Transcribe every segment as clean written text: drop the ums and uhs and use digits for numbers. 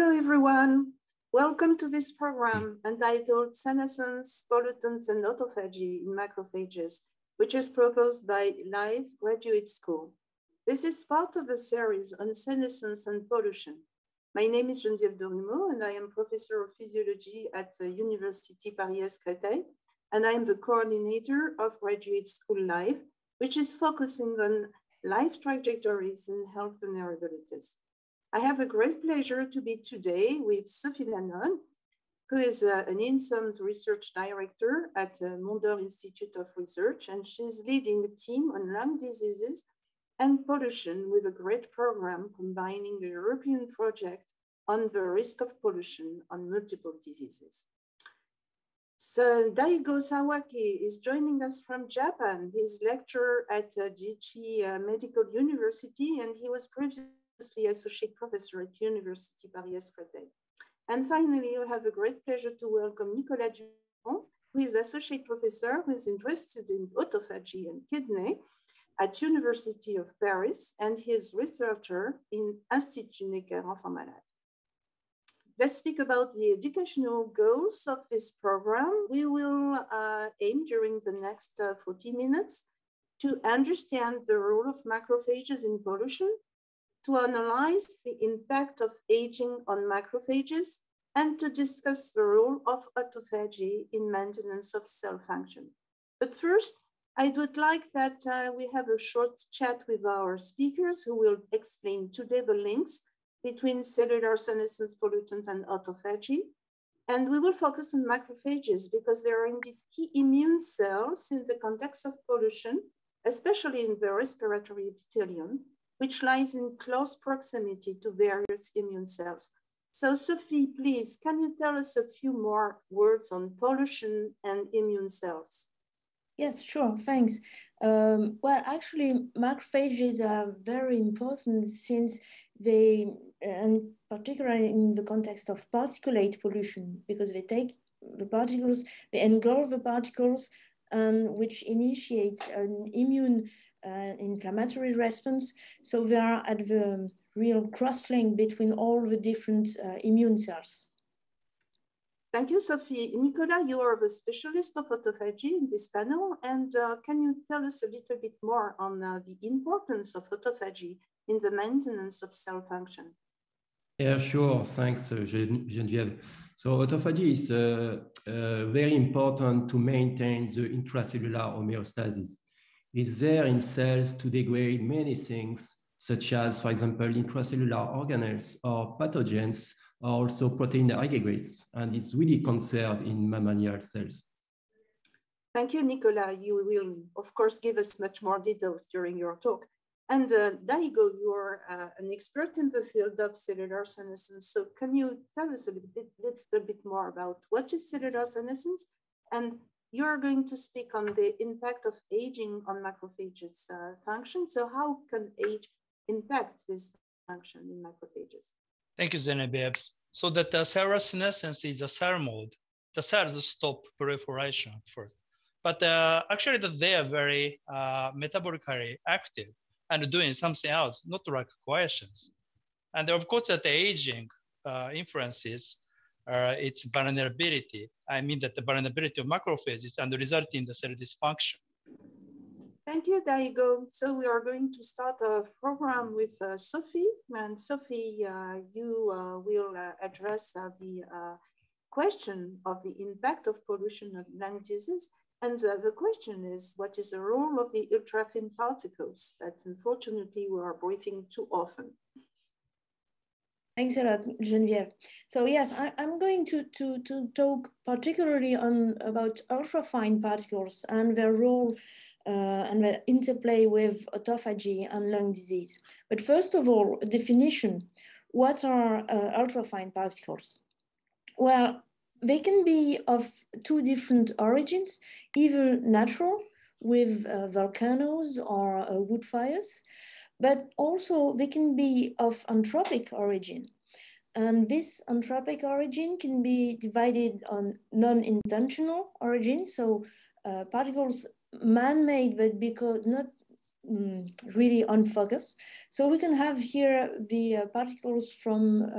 Hello, everyone. Welcome to this program entitled Senescence, Pollutants, and Autophagy in Macrophages, which is proposed by EUR-Live Graduate School. This is part of a series on senescence and pollution. My name is Geneviève Dorumeau, and I am Professor of Physiology at University Paris-Créteil, and I am the coordinator of Graduate School Live, which is focusing on life trajectories in health vulnerabilities. I have a great pleasure to be today with Sophie Lannon, who is an INSOMS research director at Mondor Institute of Research, and she's leading a team on lung diseases and pollution with a great program combining a European project on the risk of pollution on multiple diseases. So Daigo Sawaki is joining us from Japan. He's lecturer at Jichi Medical University, and he was previously associate professor at University Paris-Créteil. And finally, I have a great pleasure to welcome Nicolas Dupont, who is associate professor who is interested in autophagy and kidney at University of Paris, and he is researcher in Institut Necker Enfants Malades. Let's speak about the educational goals of this program. We will aim during the next 40 minutes to understand the role of macrophages in pollution, to analyze the impact of aging on macrophages, and to discuss the role of autophagy in maintenance of cell function. But first, I would like that we have a short chat with our speakers who will explain today the links between cellular senescence, pollutant, and autophagy. And we will focus on macrophages because they are indeed key immune cells in the context of pollution, especially in the respiratory epithelium, which lies in close proximity to various immune cells. So Sophie, please, can you tell us a few more words on pollution and immune cells? Yes, sure, thanks. Well, actually, macrophages are very important since they, and particularly in the context of particulate pollution, because they take the particles, they engulf the particles, which initiates an immune inflammatory response. So they are at the real cross-link between all the different immune cells. Thank you, Sophie. Nicolas, you are the specialist of autophagy in this panel, and can you tell us a little bit more on the importance of autophagy in the maintenance of cell function? Yeah, sure. Thanks, Geneviève. So autophagy is very important to maintain the intracellular homeostasis. It's there in cells to degrade many things, such as, for example, intracellular organelles or pathogens, or also protein aggregates, and it's really conserved in mammalian cells. Thank you, Nicolas. You will, of course, give us much more details during your talk. And Daigo, you are an expert in the field of cellular senescence. So can you tell us a little bit more about what is cellular senescence? And you're going to speak on the impact of aging on macrophages function. So how can age impact this function in macrophages? Thank you, Geneviève. So that the cellular senescence is a cell mode. The cells stop proliferation first. But actually they are very metabolically active and doing something else, not like coagulations. And of course that the aging influences its vulnerability. I mean that the vulnerability of macrophages and resulting in the cell dysfunction. Thank you, Daigo. So we are going to start a program with Sophie. And Sophie, you will address the question of the impact of pollution on lung disease. And the question is, what is the role of the ultrafine particles that unfortunately we are breathing too often? Thanks a lot, Geneviève. So yes, I'm going to talk particularly about ultrafine particles and their role and the interplay with autophagy and lung disease. But first of all, a definition. What are ultrafine particles? Well, they can be of two different origins, either natural with volcanoes or wood fires, but also they can be of anthropic origin. And this anthropic origin can be divided on non-intentional origin, so particles man-made, but because not really on focus. So we can have here the particles from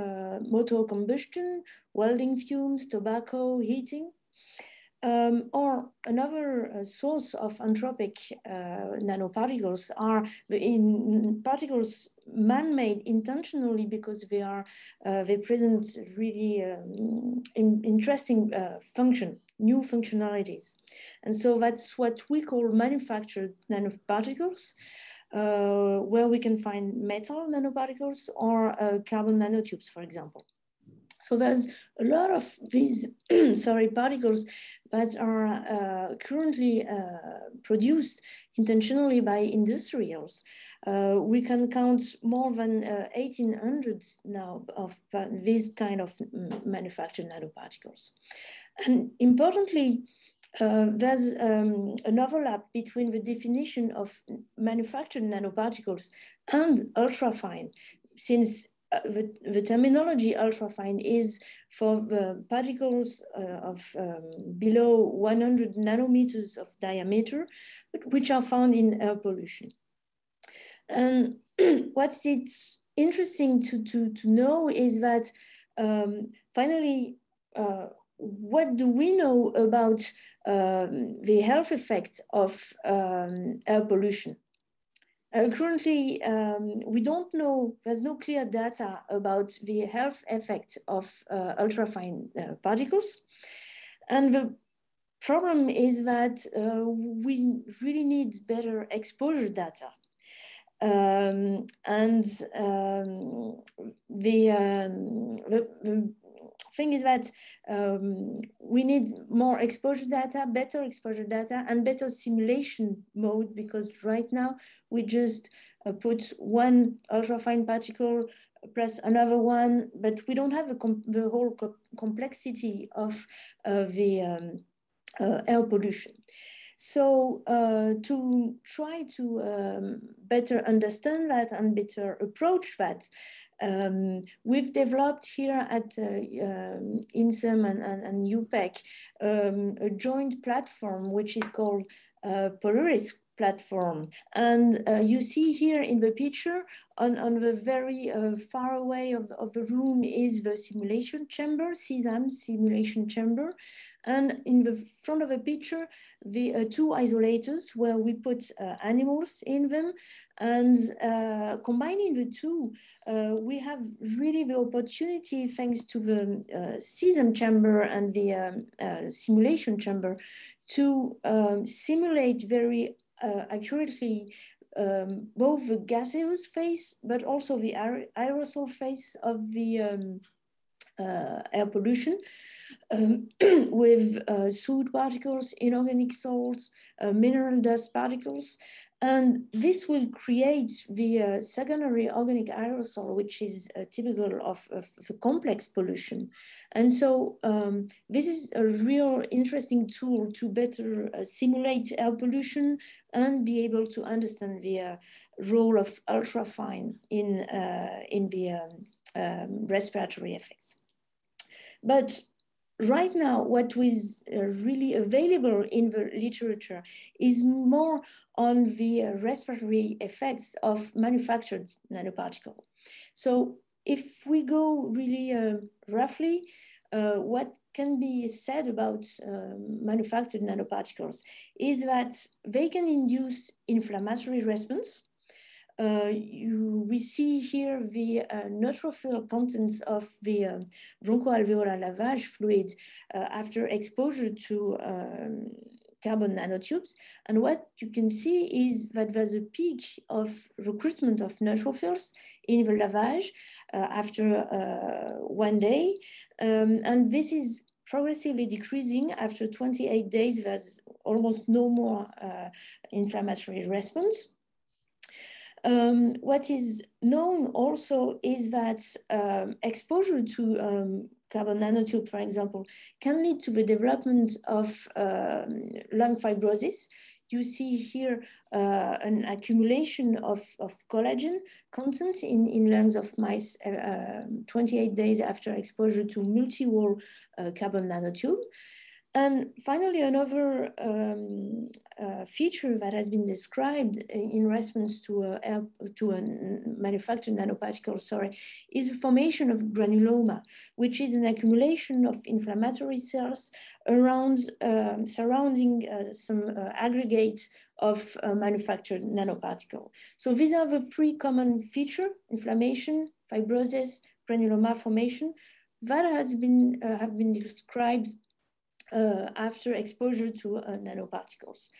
motor combustion, welding fumes, tobacco, heating. Or another source of anthropic nanoparticles are particles man-made intentionally because they present really interesting new functionalities. And so that's what we call manufactured nanoparticles, where we can find metal nanoparticles or carbon nanotubes, for example. So there's a lot of these particles that are currently produced intentionally by industrials. We can count more than 1,800 now of these kind of manufactured nanoparticles. And importantly, there's an overlap between the definition of manufactured nanoparticles and ultrafine, since the terminology ultrafine is for the particles of below 100 nanometers of diameter, but which are found in air pollution. And what's interesting to know is that finally, what do we know about the health effect of air pollution? Currently, we don't know, there's no clear data about the health effect of ultrafine particles. And the problem is that we really need better exposure data. The thing is that we need more exposure data, better exposure data, and better simulation mode, because right now we just put one ultrafine particle plus another one, but we don't have the whole complexity of the air pollution. So to try to better understand that and better approach that, we've developed here at INSEM and UPEC a joint platform which is called Polaris platform. And you see here in the picture on the very far away of the room is the simulation chamber, CSAM simulation chamber. And in the front of the picture, the two isolators where we put animals in them. And combining the two, we have really the opportunity, thanks to the CSAM chamber and the simulation chamber, to simulate very accurately both the gaseous phase, but also the aerosol phase of the air pollution, with soot particles, inorganic salts, mineral dust particles. And this will create the secondary organic aerosol, which is typical of complex pollution. And so this is a real interesting tool to better simulate air pollution and be able to understand the role of ultrafine in the respiratory effects. But right now, what is really available in the literature is more on the respiratory effects of manufactured nanoparticle. So if we go really roughly, what can be said about manufactured nanoparticles is that they can induce inflammatory response. We see here the neutrophil contents of the bronchoalveolar lavage fluid after exposure to carbon nanotubes. And what you can see is that there's a peak of recruitment of neutrophils in the lavage after 1 day. And this is progressively decreasing. After 28 days, there's almost no more inflammatory response. What is known also is that exposure to carbon nanotube, for example, can lead to the development of lung fibrosis. You see here an accumulation of collagen content in lungs of mice 28 days after exposure to multi-wall carbon nanotube. And finally, another feature that has been described in response to a manufactured nanoparticle, is the formation of granuloma, which is an accumulation of inflammatory cells around surrounding some aggregates of manufactured nanoparticle. So these are the three common features: inflammation, fibrosis, granuloma formation, that have been described after exposure to nanoparticles.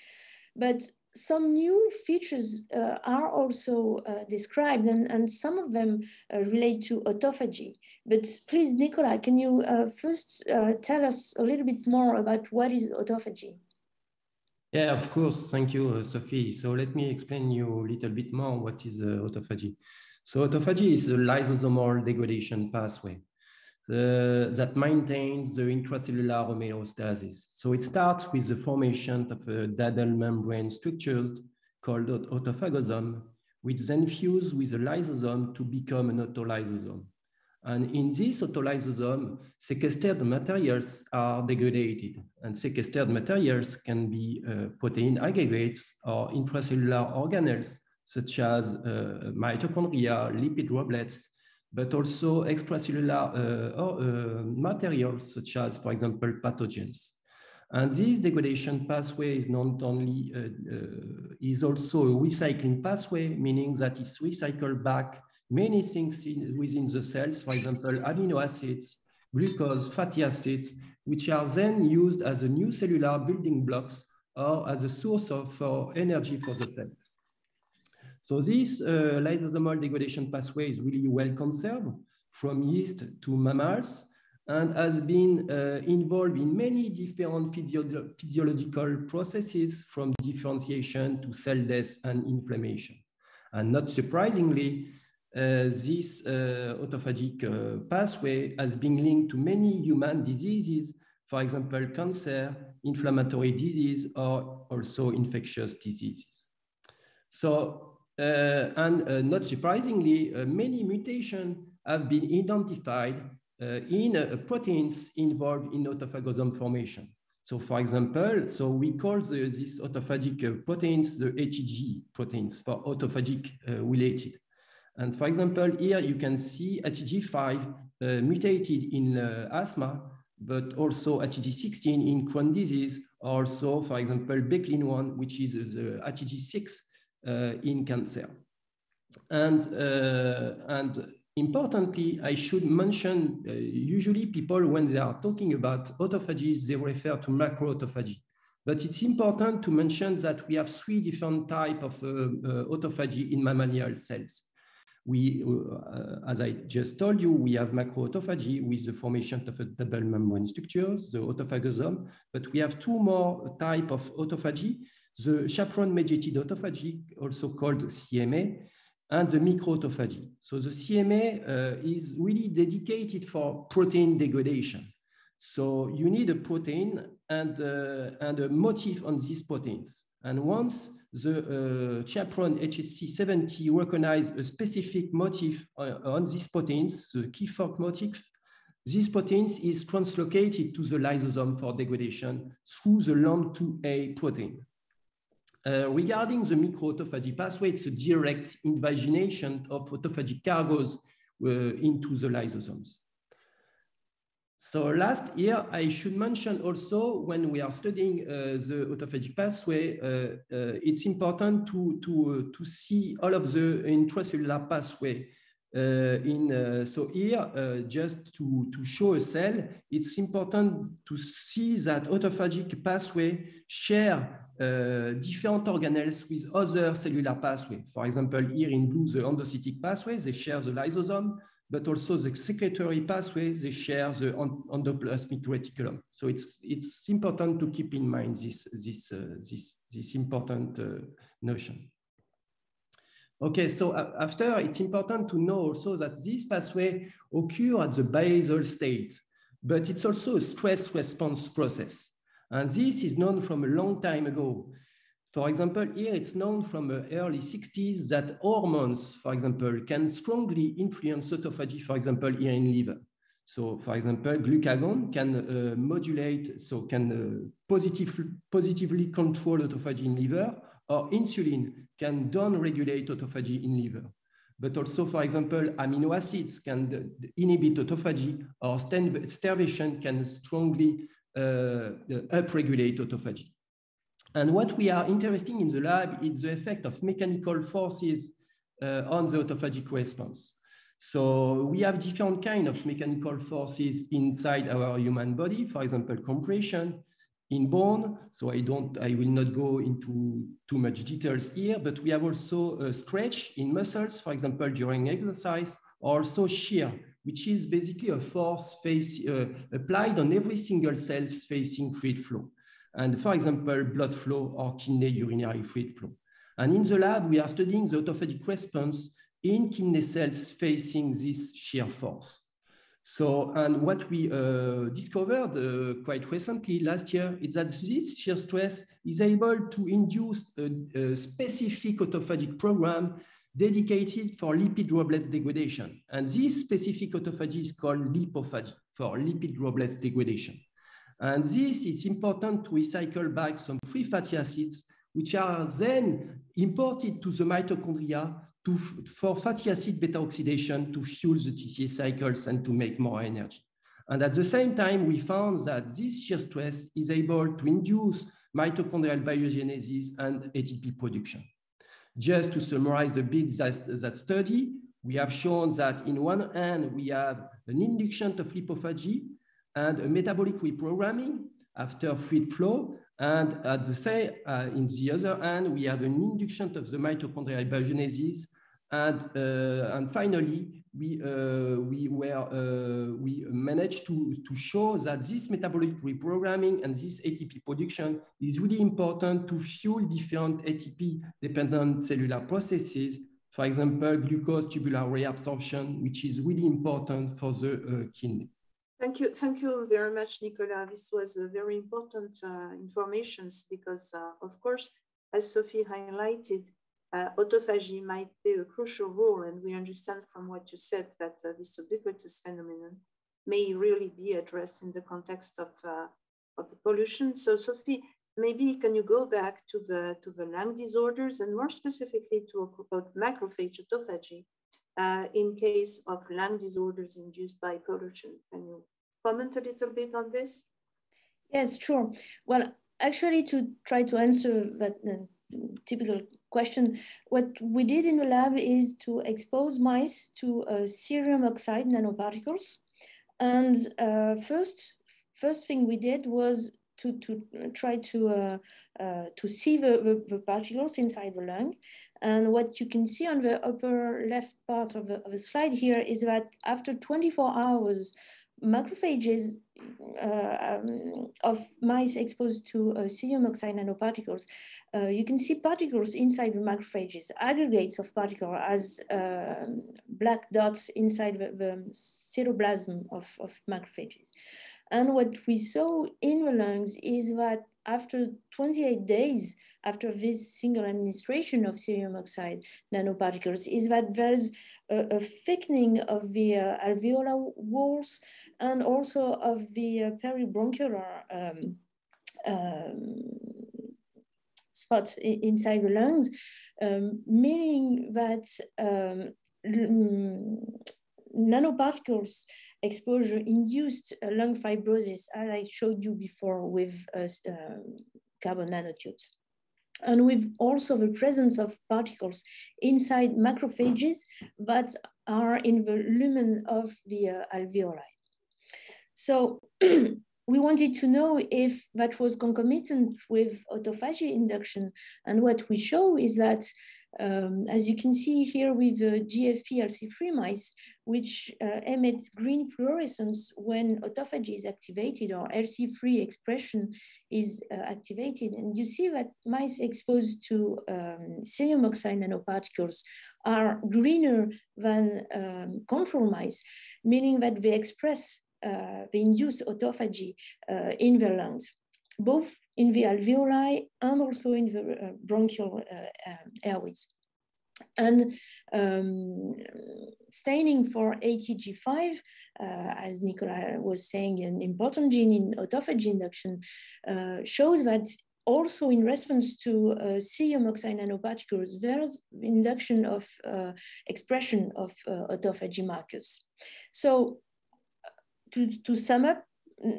But some new features are also described, and some of them relate to autophagy. But please, Nicola, can you first tell us a little bit more about what is autophagy? Yeah, of course. Thank you, Sophie. So let me explain you a little bit more what is autophagy. So autophagy is a lysosomal degradation pathway that maintains the intracellular homeostasis. So it starts with the formation of a double membrane structure called autophagosome, which then fuse with the lysosome to become an autolysosome. And in this autolysosome, sequestered materials are degraded. And sequestered materials can be protein aggregates or intracellular organelles, such as mitochondria, lipid droplets, but also extracellular materials, such as, for example, pathogens. And this degradation pathway is not only, is also a recycling pathway, meaning that it's recycled back many things within the cells, for example, amino acids, glucose, fatty acids, which are then used as a new cellular building blocks or as a source of energy for the cells. So this lysosomal degradation pathway is really well conserved from yeast to mammals and has been involved in many different physiological processes from differentiation to cell death and inflammation. And not surprisingly, this autophagic pathway has been linked to many human diseases, for example, cancer, inflammatory disease, or also infectious diseases. So, not surprisingly, many mutations have been identified in proteins involved in autophagosome formation. So for example, so we call these autophagic proteins the HEG proteins for autophagic related. And for example, here you can see HEG5 mutated in asthma, but also HEG16 in Crohn's disease, also, for example, BECLIN1, which is the HEG6 in cancer. And importantly, I should mention, usually people, when they are talking about autophagy, they refer to macroautophagy. But it's important to mention that we have three different types of autophagy in mammalian cells. We, as I just told you, we have macroautophagy with the formation of a double membrane structure, the autophagosome, but we have two more types of autophagy, the chaperone-mediated autophagy, also called CMA, and the microautophagy. So the CMA is really dedicated for protein degradation. So you need a protein and a motif on these proteins. And once the chaperone HSC70 recognize a specific motif on these proteins, the key fork motif, these proteins is translocated to the lysosome for degradation through the LAMP2A protein. Regarding the microautophagy pathway, it's a direct invagination of autophagic cargoes into the lysosomes. So last year, I should mention also, when we are studying the autophagic pathway, it's important to see all of the intracellular pathway. So here, just to show a cell, it's important to see that autophagic pathway share different organelles with other cellular pathway. For example, here in blue, the endocytic pathway, they share the lysosome, but also the secretory pathways, they share the endoplasmic reticulum. So it's important to keep in mind this important notion. Okay, so after, it's important to know also that this pathway occurs at the basal state, but it's also a stress response process. And this is known from a long time ago. For example, here it's known from the early 60s that hormones, for example, can strongly influence autophagy, for example, here in liver. So for example, glucagon can modulate, so can positively control autophagy in liver, or insulin can down-regulate autophagy in liver. But also, for example, amino acids can inhibit autophagy, or starvation can strongly upregulate autophagy. And what we are interested in the lab is the effect of mechanical forces on the autophagic response. So we have different kinds of mechanical forces inside our human body, for example, compression in bone. So I will not go into too much details here, but we have also a stretch in muscles, for example, during exercise, also shear, which is basically a force applied on every single cells facing fluid flow. And for example, blood flow or kidney urinary fluid flow. And in the lab, we are studying the autophagic response in kidney cells facing this shear force. So, and what we discovered quite recently last year is that this shear stress is able to induce a specific autophagic program dedicated for lipid droplets degradation. And this specific autophagy is called lipophagy, for lipid droplets degradation. And this is important to recycle back some free fatty acids, which are then imported to the mitochondria for fatty acid beta oxidation to fuel the TCA cycles and to make more energy. And at the same time, we found that this shear stress is able to induce mitochondrial biogenesis and ATP production. Just to summarize a bit that study, we have shown that in one hand, we have an induction of lipophagy and a metabolic reprogramming after fluid flow. And at the same, in the other hand, we have an induction of the mitochondrial biogenesis. And finally, we managed to show that this metabolic reprogramming and this ATP production is really important to fuel different ATP-dependent cellular processes. For example, glucose tubular reabsorption, which is really important for the kidney. Thank you very much, Nicolas. This was very important information because, of course, as Sophie highlighted, autophagy might play a crucial role, and we understand from what you said that this ubiquitous phenomenon may really be addressed in the context of pollution. So, Sophie, maybe can you go back to the lung disorders and more specifically to about macrophage autophagy in case of lung disorders induced by pollution? Can you comment a little bit on this? Yes, sure. Well, actually, to try to answer that typical question, what we did in the lab is to expose mice to cerium oxide nanoparticles. And first thing we did was to try to see the particles inside the lung. And what you can see on the upper left part of the slide here is that after 24 hours, macrophages of mice exposed to cerium oxide nanoparticles, you can see particles inside the macrophages, aggregates of particles as black dots inside the cytoplasm of macrophages. And what we saw in the lungs is that after 28 days after this single administration of cerium oxide nanoparticles is that there's a thickening of the alveolar walls and also of the peribronchial spot inside the lungs, meaning that nanoparticles exposure induced lung fibrosis, as I showed you before with carbon nanotubes. And with also the presence of particles inside macrophages that are in the lumen of the alveoli. So we wanted to know if that was concomitant with autophagy induction. And what we show is that, as you can see here with the GFP-LC3 mice, which emit green fluorescence when autophagy is activated or LC3 expression is activated. And you see that mice exposed to cerium oxide nanoparticles are greener than control mice, meaning that they express the induced autophagy in their lungs, both in the alveoli and also in the bronchial airways. And staining for ATG5, as Nicola was saying, an important gene in autophagy induction, shows that also in response to cerium oxide nanoparticles, there's induction of expression of autophagy markers. So to sum up,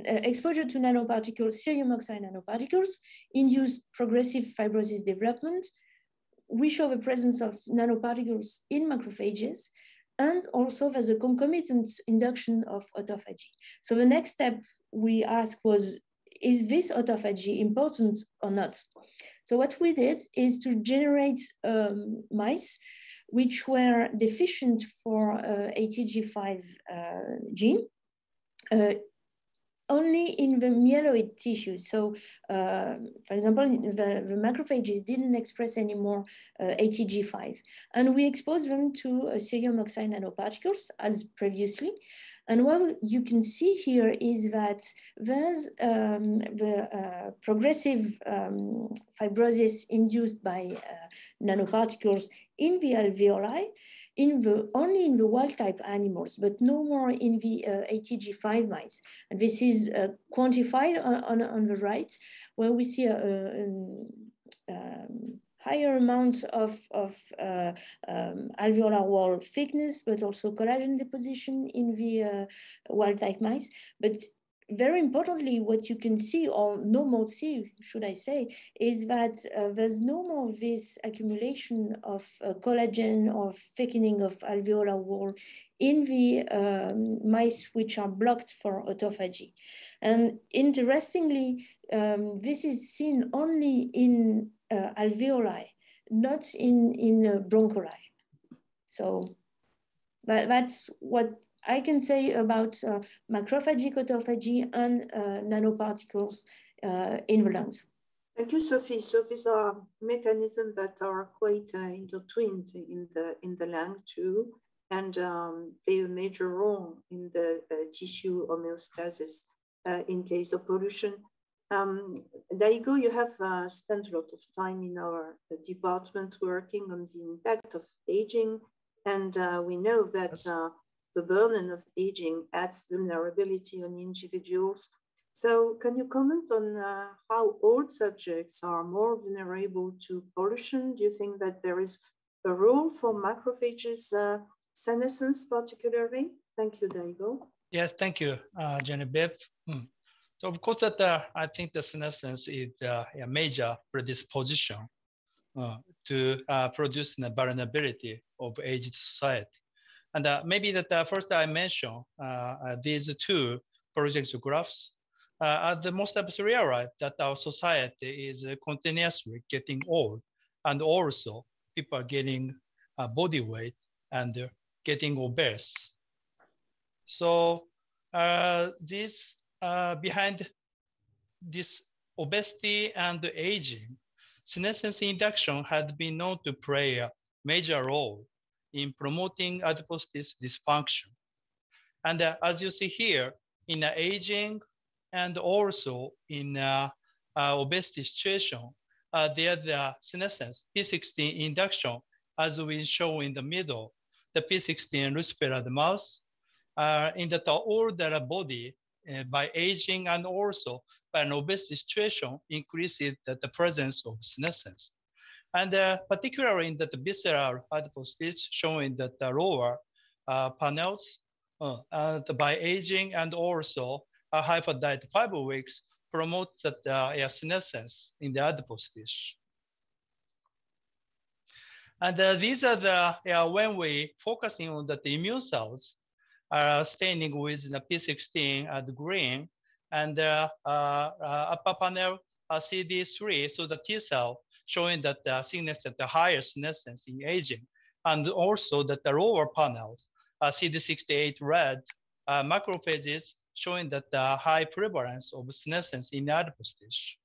exposure to nanoparticles, cerium oxide nanoparticles, induced progressive fibrosis development. We show the presence of nanoparticles in macrophages, and also there's a concomitant induction of autophagy. So the next step we asked was, is this autophagy important or not? So what we did is to generate mice which were deficient for ATG5 gene, only in the myeloid tissue. So, for example, the macrophages didn't express anymore ATG5. And we exposed them to cerium oxide nanoparticles as previously. And what you can see here is that there's the progressive fibrosis induced by nanoparticles in the alveoli, only in the wild type animals, but no more in the ATG5 mice. And this is quantified on the right, where we see a higher amount of alveolar wall thickness, but also collagen deposition in the wild type mice. But very importantly, what you can see, or no more see, should I say, is that there's no more this accumulation of collagen or thickening of alveolar wall in the mice which are blocked for autophagy. And interestingly, this is seen only in alveoli, not in broncholi. So that's what I can say about macrophagic autophagy and nanoparticles in the lungs. Thank you, Sophie. So these are mechanisms that are quite intertwined in the lung too, and play a major role in the tissue homeostasis in case of pollution. Daigo, you have spent a lot of time in our department working on the impact of aging, and we know that the burden of aging adds vulnerability on individuals. So can you comment on how old subjects are more vulnerable to pollution? Do you think that there is a role for macrophages, senescence particularly? Thank you, Daigo. Yes, thank you, Genevieve. So of course that I think the senescence is a major predisposition to produce the vulnerability of aged society. And maybe that first I mentioned these two projected graphs are the most realize that our society is continuously getting old, and also people are getting body weight and getting obese. So this behind this obesity and aging, senescence induction had been known to play a major role in promoting adipose dysfunction. And as you see here, in aging and also in obesity situation, there's the senescence P16 induction, as we show in the middle, the P16 luciferase mouse in the older body by aging and also by an obesity situation increases the presence of senescence. And particularly in the visceral adipose tissue showing that the lower panels and by aging and also a hyper diet 5 weeks promote the senescence in the adipose tissue. And these are the, when we focusing on the immune cells, staining with the P16 at green, and upper panel CD3, so the T cell showing that the senescence, the higher senescence in aging, and also that the lower panels, CD68 red macrophages showing that the high prevalence of senescence in adipose tissue.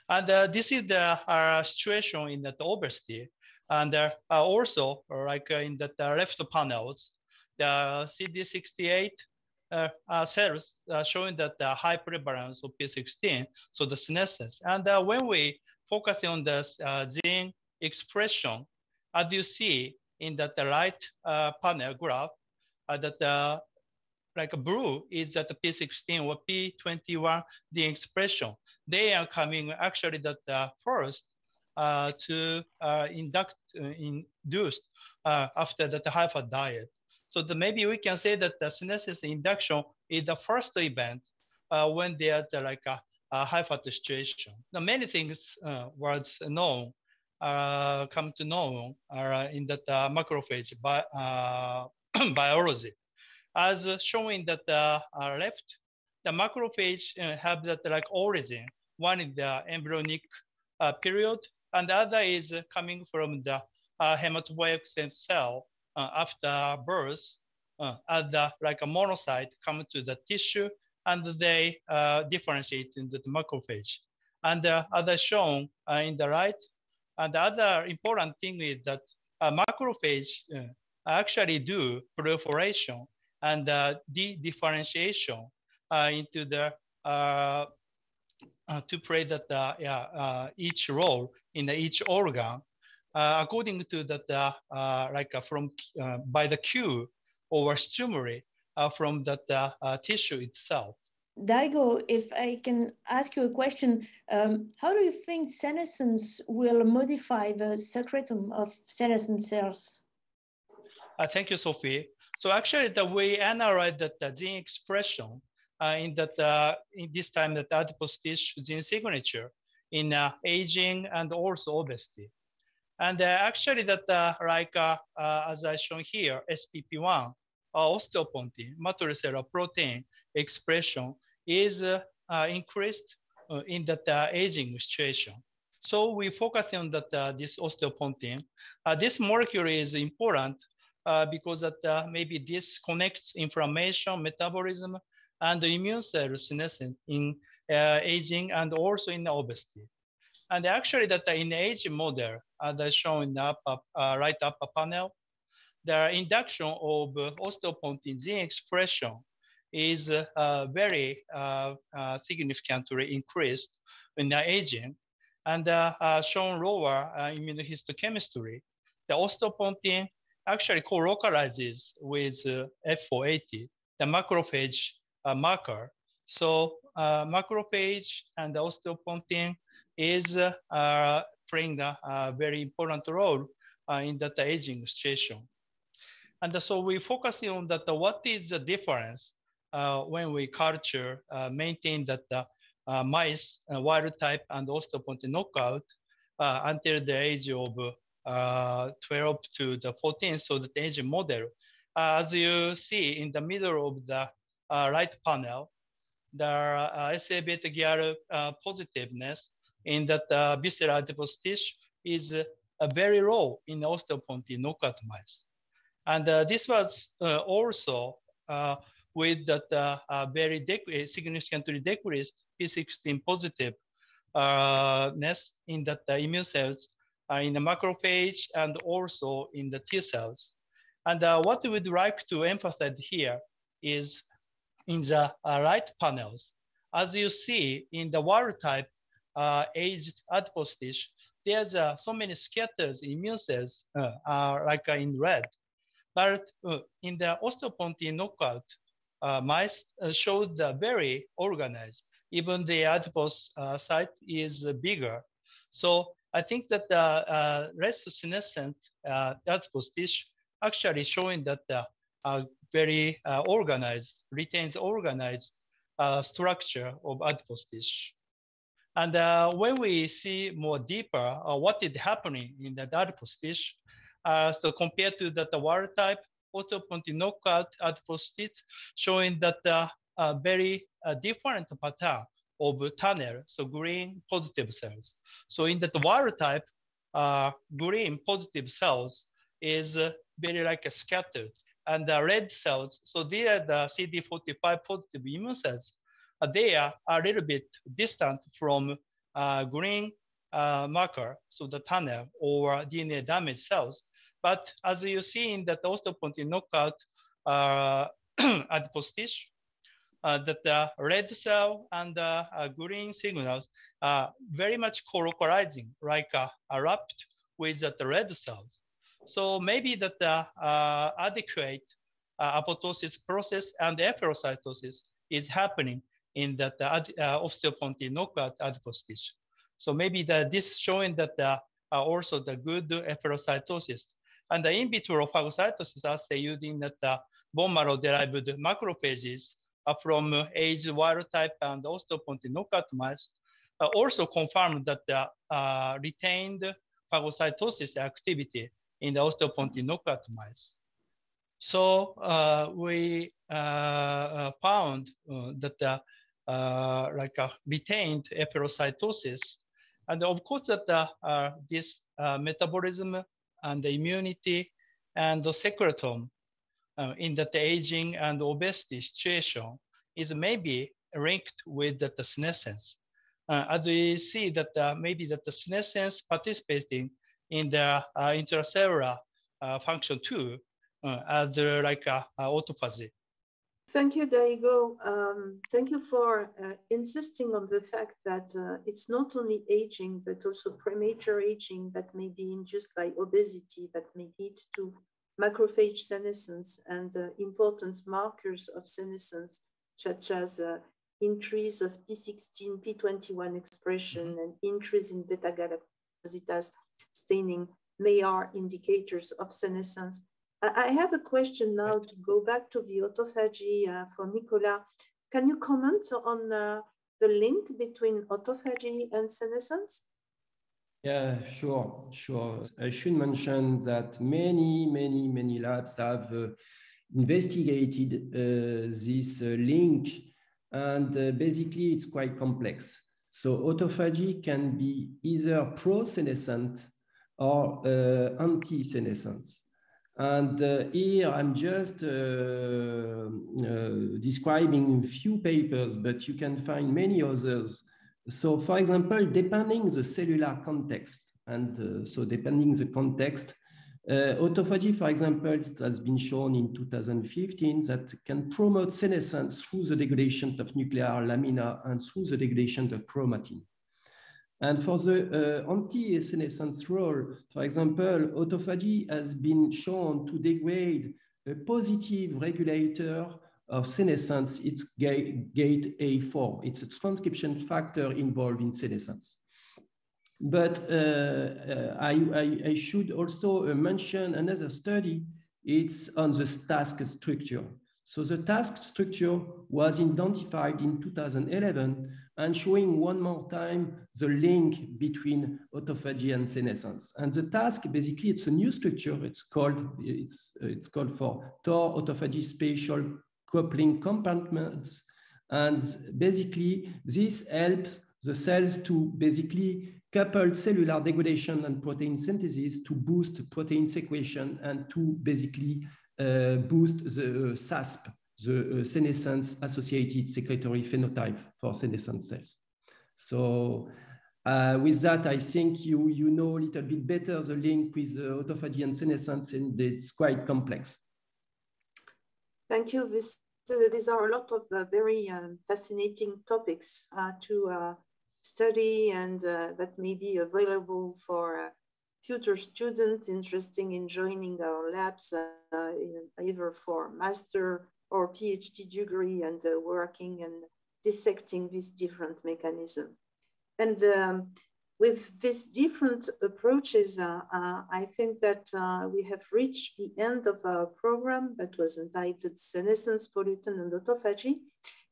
And this is the situation in the obesity, and also like in the left panels, the CD68 cells showing that the high prevalence of P16, so the senescence. And when we focus on the gene expression as you see in that the right panel graph, that like blue is that the P16 or P21 gene expression. They are coming actually that first to induced after that high-fat diet. So maybe we can say that the senescence induction is the first event when there's like a high-fat situation. Now, many things was known, come to know in that macrophage biology. As showing that left, the macrophage have that like origin. One is the embryonic period, and the other is coming from the hematopoietic stem cell after birth, as the like a monocyte come to the tissue, and they differentiate into the macrophage. And as shown in the right, and the other important thing is that macrophage actually do proliferation and differentiation into the to play that each role in each organ according to that like from by the cue or stimuli from that tissue itself. Daigo, if I can ask you a question, how do you think senescence will modify the secretum of senescent cells? Thank you, Sophie. So actually, the way analyze the gene expression in that in this time that adipose tissue gene signature in aging and also obesity, and actually that as I shown here, SPP1 osteopontin matricella protein expression is increased in that aging situation. So we focus on that this osteopontin. This molecule is important because that maybe this connects inflammation, metabolism, and the immune cell senescence in aging and also in obesity. And actually that in the aging model, as shown in the right upper panel, the induction of osteopontin gene expression is very significantly increased in the aging. And shown lower immunohistochemistry, the osteopontin actually co-localizes with F480, the macrophage marker. So macrophage and the osteopontin is playing a very important role in that aging situation. And so we focus on that what is the difference when we culture maintain that mice wild type and osteopontin knockout until the age of 12 to the 14, so the aging model. As you see in the middle of the right panel, the SA beta GAL positiveness in that visceral adipose tissue is very low in osteopontin knockout mice. And this was also with that very significantly decreased P16 positiveness in that immune cells in the macrophage and also in the T cells. And what we would like to emphasize here is in the right panels. As you see in the wild type aged adipose tissue, there's so many scattered immune cells like in red. But in the osteopontin knockout, mice showed very organized. Even the adipose site is bigger. So I think that the less senescent adipose tissue actually showing that very organized, retains organized structure of adipose tissue. And when we see more deeper what is happening in the adipose tissue, so compared to the wild type osteopontin knockout adipose tissue, showing that very different pattern of tunnel, so green positive cells. So in the wild type, green positive cells is very like scattered, and the red cells, so they are the CD45 positive immune cells. They are a little bit distant from green marker, so the tunnel or DNA damage cells. But as you see in the osteopontin knockout adipose tissue, that the red cell and green signals are very much co-localizing, like wrapped with the red cells. So maybe that the adequate apoptosis process and efferocytosis is happening in that osteopontin knockout adipose tissue. So maybe this showing that also the good efferocytosis and the in vitro phagocytosis assay using that bone marrow derived macrophages from age wild type and osteopontin knockout mice also confirmed that the retained phagocytosis activity in the osteopontin knockout mice. So we found that like a retained efferocytosis, and of course that this metabolism and the immunity and the secretome in that aging and obesity situation is maybe linked with the senescence. As we see that maybe that the senescence participating in the intracellular function too, as like autophagy. Thank you, Daigo. Thank you for insisting on the fact that it's not only aging, but also premature aging that may be induced by obesity that may lead to macrophage senescence and important markers of senescence, such as increase of P16, P21 expression, and increase in beta-galactosidase staining may are indicators of senescence. I have a question now to go back to the autophagy for Nicolas. Can you comment on the link between autophagy and senescence? Yeah, sure. I should mention that many labs have investigated this link, and basically it's quite complex. So autophagy can be either pro-senescent or anti-senescence. And here I'm just describing a few papers, but you can find many others. So for example, depending the cellular context, and so depending the context, autophagy, for example, has been shown in 2015 that can promote senescence through the degradation of nuclear lamina and through the degradation of chromatin. And for the anti-senescence role, for example, autophagy has been shown to degrade a positive regulator of senescence. It's gate A4. It's a transcription factor involved in senescence. But I should also mention another study. It's on the task structure. So the task structure was identified in 2011 and showing one more time the link between autophagy and senescence. And the task, basically, it's a new structure. It's called for TOR autophagy spatial coupling compartments. And basically, this helps the cells to basically couple cellular degradation and protein synthesis to boost protein secretion and to basically boost the SASP, the senescence-associated secretory phenotype for senescent cells. So with that, I think you know a little bit better the link with autophagy and senescence, and it's quite complex. Thank you. These are a lot of very fascinating topics to study, and that may be available for future students interested in joining our labs, either for master or PhD degree, and working and dissecting these different mechanisms. And with these different approaches, I think that we have reached the end of our program that was entitled Senescence, Pollutant, and Autophagy.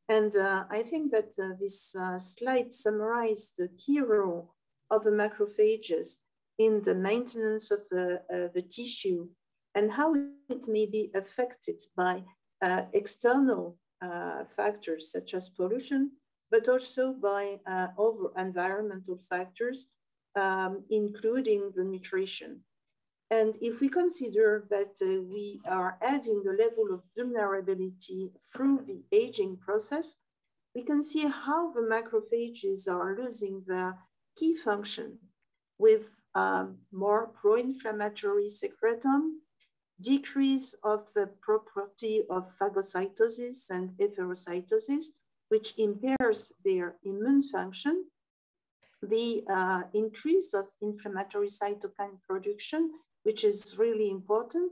And I think that this slide summarized the key role of the macrophages in the maintenance of the tissue and how it may be affected by external factors such as pollution, but also by other environmental factors, including the nutrition. And if we consider that we are adding the level of vulnerability through the aging process, we can see how the macrophages are losing their key function with more pro-inflammatory secretome, decrease of the property of phagocytosis and efferocytosis, which impairs their immune function, the increase of inflammatory cytokine production, which is really important.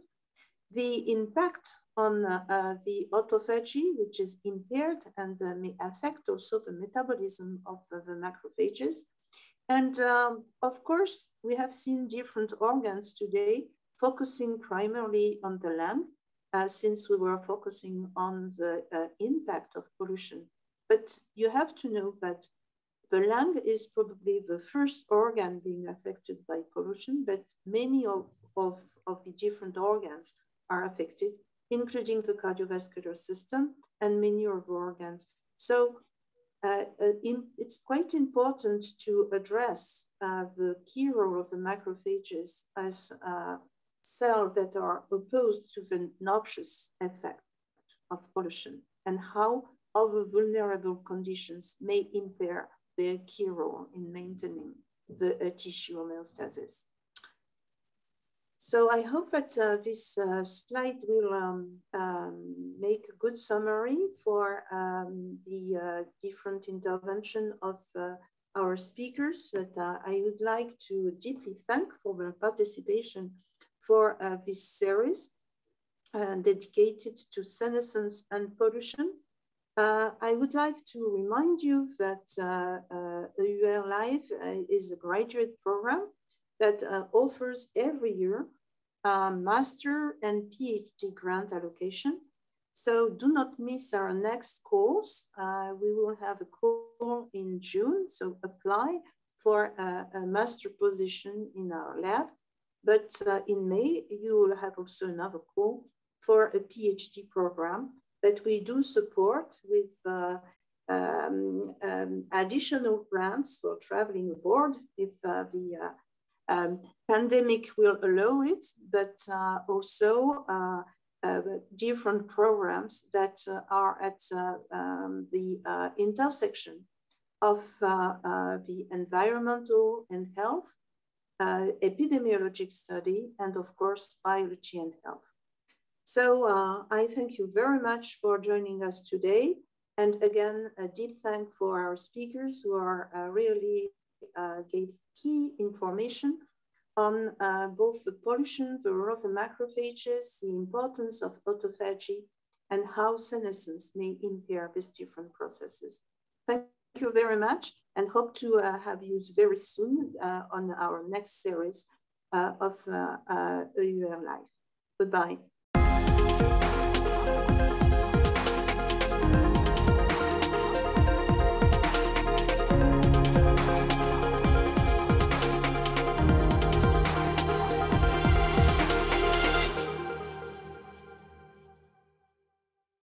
The impact on the autophagy, which is impaired and may affect also the metabolism of the macrophages. And of course, we have seen different organs today, focusing primarily on the lung, since we were focusing on the impact of pollution. But you have to know that the lung is probably the first organ being affected by pollution, but many of the different organs are affected, including the cardiovascular system and many of the organs. So it's quite important to address the key role of the macrophages as cells that are opposed to the noxious effect of pollution and how other vulnerable conditions may impair their key role in maintaining the tissue homeostasis. So I hope that this slide will make a good summary for the different intervention of our speakers that I would like to deeply thank for their participation for this series dedicated to senescence and pollution. I would like to remind you that EUR-Live is a graduate program that offers every year master and PhD grant allocation. So do not miss our next course. We will have a call in June, so apply for a master position in our lab. But in May, you will have also another call for a PhD program that we do support with additional grants for traveling abroad if the pandemic will allow it, but also different programs that are at the intersection of the environmental and health, epidemiologic study, and of course, biology and health. So I thank you very much for joining us today. And again, a deep thank for our speakers who are really gave key information on both the pollution, the role of the macrophages, the importance of autophagy, and how senescence may impair these different processes. Thank you very much, and hope to have you very soon on our next series of EUR-Live. Goodbye.